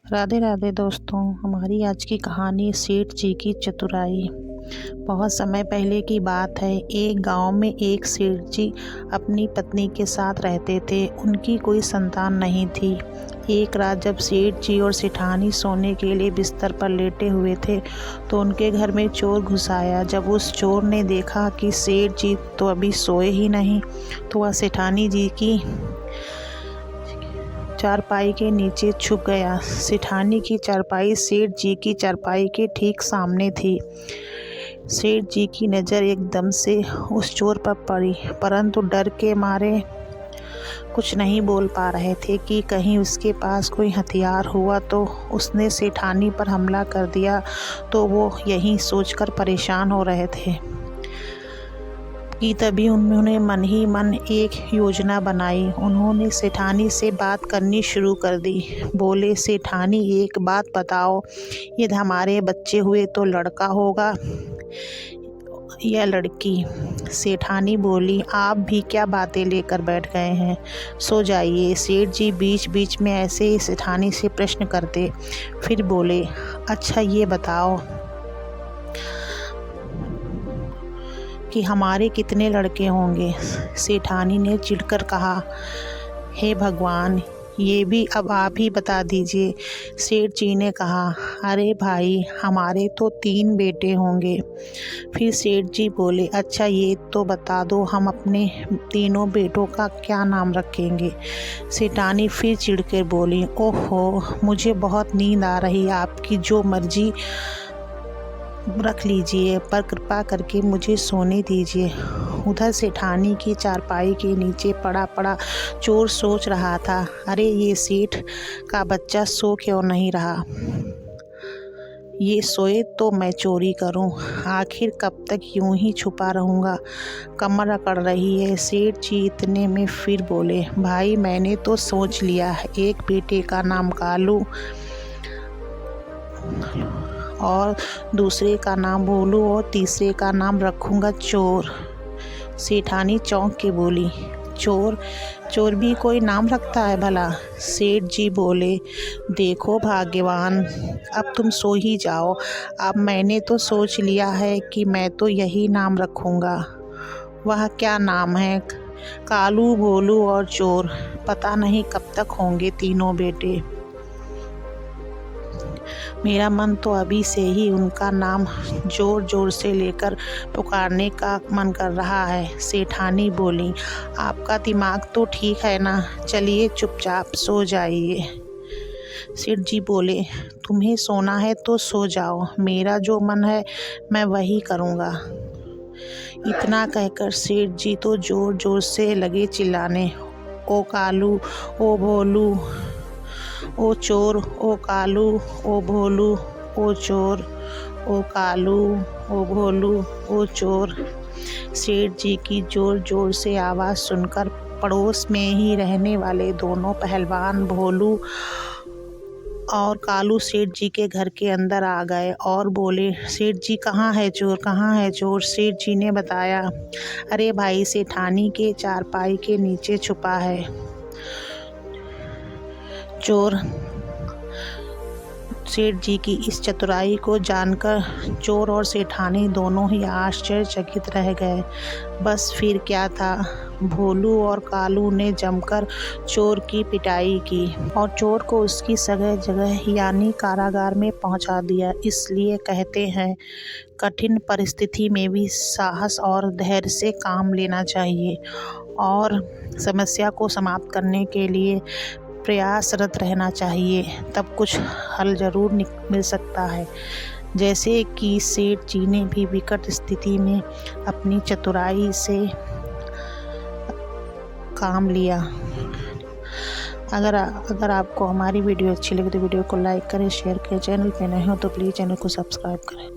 राधे राधे दोस्तों। हमारी आज की कहानी सेठ जी की चतुराई। बहुत समय पहले की बात है। एक गांव में एक सेठ जी अपनी पत्नी के साथ रहते थे। उनकी कोई संतान नहीं थी। एक रात जब सेठ जी और सेठानी सोने के लिए बिस्तर पर लेटे हुए थे तो उनके घर में चोर घुस आया। जब उस चोर ने देखा कि सेठ जी तो अभी सोए ही नहीं तो वह सेठानी जी की चारपाई के नीचे छुप गया। सेठानी की चारपाई सेठ जी की चारपाई के ठीक सामने थी। सेठ जी की नज़र एकदम से उस चोर पर पड़ी, परंतु डर के मारे कुछ नहीं बोल पा रहे थे कि कहीं उसके पास कोई हथियार हुआ तो उसने सेठानी पर हमला कर दिया। तो वो यही सोचकर परेशान हो रहे थे कि तभी उन्होंने मन ही मन एक योजना बनाई। उन्होंने सेठानी से बात करनी शुरू कर दी। बोले, सेठानी एक बात बताओ, यदि हमारे बच्चे हुए तो लड़का होगा या लड़की? सेठानी बोली, आप भी क्या बातें लेकर बैठ गए हैं, सो जाइए। सेठ जी बीच बीच में ऐसे ही सेठानी से प्रश्न करते। फिर बोले, अच्छा ये बताओ कि हमारे कितने लड़के होंगे? सेठानी ने चिढ़कर कहा, हे भगवान, ये भी अब आप ही बता दीजिए। सेठ जी ने कहा, अरे भाई, हमारे तो 3 बेटे होंगे। फिर सेठ जी बोले, अच्छा ये तो बता दो, हम अपने तीनों बेटों का क्या नाम रखेंगे? सेठानी फिर चिढ़कर बोली, ओहो, मुझे बहुत नींद आ रही, आपकी जो मर्जी रख लीजिए, पर कृपा करके मुझे सोने दीजिए। उधर सेठानी की चारपाई के नीचे पड़ा चोर सोच रहा था, अरे ये सेठ का बच्चा सो क्यों नहीं रहा? ये सोए तो मैं चोरी करूं। आखिर कब तक यूं ही छुपा रहूंगा? कमर अकड़ रही है। सेठ जी इतने में फिर बोले, भाई मैंने तो सोच लिया है, एक बेटे का नाम कालू और दूसरे का नाम भोलू और तीसरे का नाम रखूंगा चोर। सेठानी चौंक के बोली, चोर? चोर भी कोई नाम रखता है भला? सेठ जी बोले, देखो भाग्यवान, अब तुम सो ही जाओ। अब मैंने तो सोच लिया है कि मैं तो यही नाम रखूंगा। वह क्या नाम है? कालू, भोलू और चोर। पता नहीं कब तक होंगे तीनों बेटे। मेरा मन तो अभी से ही उनका नाम जोर जोर से लेकर पुकारने का मन कर रहा है। सेठानी बोली, आपका दिमाग तो ठीक है ना? चलिए चुपचाप सो जाइए। सेठ जी बोले, तुम्हें सोना है तो सो जाओ, मेरा जो मन है मैं वही करूँगा। इतना कहकर सेठ जी तो जोर जोर से लगे चिल्लाने, ओ कालू, ओ भोलू, ओ चोर, ओ कालू, ओ भोलू, ओ चोर, ओ कालू, ओ भोलू, ओ चोर। सेठ जी की जोर जोर से आवाज़ सुनकर पड़ोस में ही रहने वाले दोनों पहलवान भोलू और कालू सेठ जी के घर के अंदर आ गए और बोले, सेठ जी कहाँ है चोर, कहाँ है चोर? सेठ जी ने बताया, अरे भाई, सेठानी के चारपाई के नीचे छुपा है चोर। सेठ जी की इस चतुराई को जानकर चोर और सेठानी दोनों ही आश्चर्यचकित रह गए। बस फिर क्या था, भोलू और कालू ने जमकर चोर की पिटाई की और चोर को उसकी सगह जगह यानी कारागार में पहुंचा दिया। इसलिए कहते हैं, कठिन परिस्थिति में भी साहस और धैर्य से काम लेना चाहिए और समस्या को समाप्त करने के लिए प्रयासरत रहना चाहिए, तब कुछ हल ज़रूर मिल सकता है। जैसे कि सेठ जी ने भी विकट स्थिति में अपनी चतुराई से काम लिया। अगर आपको हमारी वीडियो अच्छी लगे तो वीडियो को लाइक करें, शेयर करें। चैनल पे नए हो तो प्लीज़ चैनल को सब्सक्राइब करें।